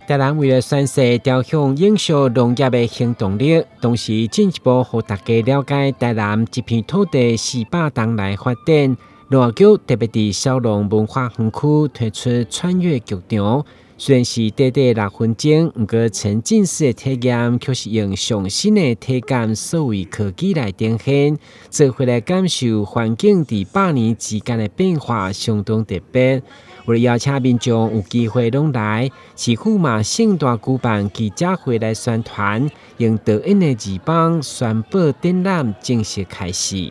台南为了宣示朝向永续农业的行动力，同时进一步让大家了解台南这片土地400年来发展。农业局特别伫小农文化园区推出穿越剧场，虽然是短短6分钟，不过沉浸式的体验却是用上新的体感数位科技来呈现，做回来感受环境伫100年之间的变化，相当特别。为了邀请民众有机会拢来，市府嘛盛大举办记者会来宣传，用导演的字榜宣布展览正式开始。2、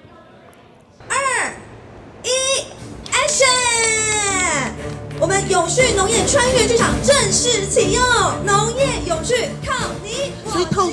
1 ，Action！ 我们永续农业穿越剧场正式启用，农业永续靠你。所以透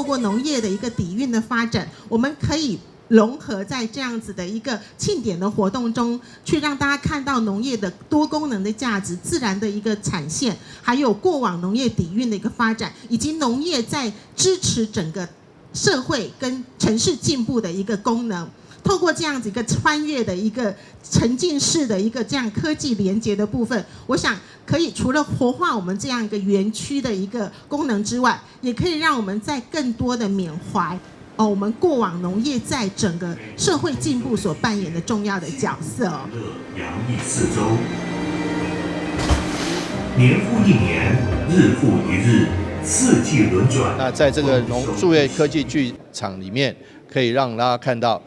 过农业的一个底蕴的发展，我们可以融合在这样子的一个庆典的活动中，去让大家看到农业的多功能的价值、自然的一个产线，还有过往农业底蕴的一个发展，以及农业在支持整个社会跟城市进步的一个功能。透过这样子一个穿越的一个沉浸式的一个这样科技连接的部分，我想可以除了活化我们这样一个园区的一个功能之外，也可以让我们在更多的缅怀我们过往农业在整个社会进步所扮演的重要的角色洋溢四周，年复一年，日复一日，四季轮转。那在这个数位科技剧场里面，可以让大家看到，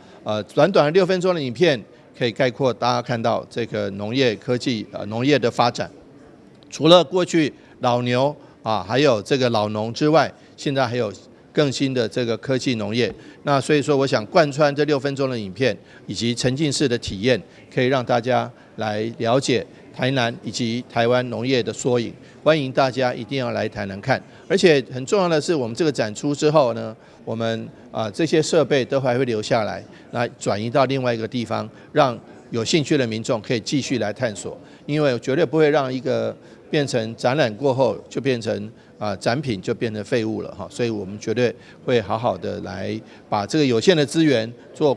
短短的6分钟的影片，可以概括大家看到这个农业科技农业的发展。除了过去老牛还有这个老农之外，现在还有更新的这个科技农业，那所以说我想贯穿这6分钟的影片以及沉浸式的体验，可以让大家来了解台南以及台湾农业的缩影。欢迎大家一定要来台南看，而且很重要的是，我们这个展出之后呢，我们这些设备都还会留下来，来转移到另外一个地方，让有兴趣的民众可以继续来探索。因为绝对不会让一个变成展览过后就变成展品就变成废物了哈，所以我们绝对会好好的来把这个有限的资源做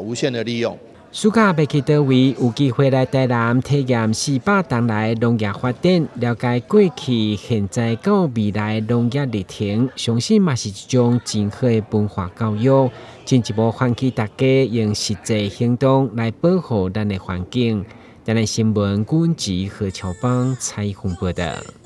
无限的利用。暑假要去倒位，有机会来台南体验400年来农业发展，了解过去、现在到未来农业历程，相信嘛是一种真好的文化教育，进一步唤起大家用实际行动来保护咱的环境。台南新闻阮籍何乔邦采访报道。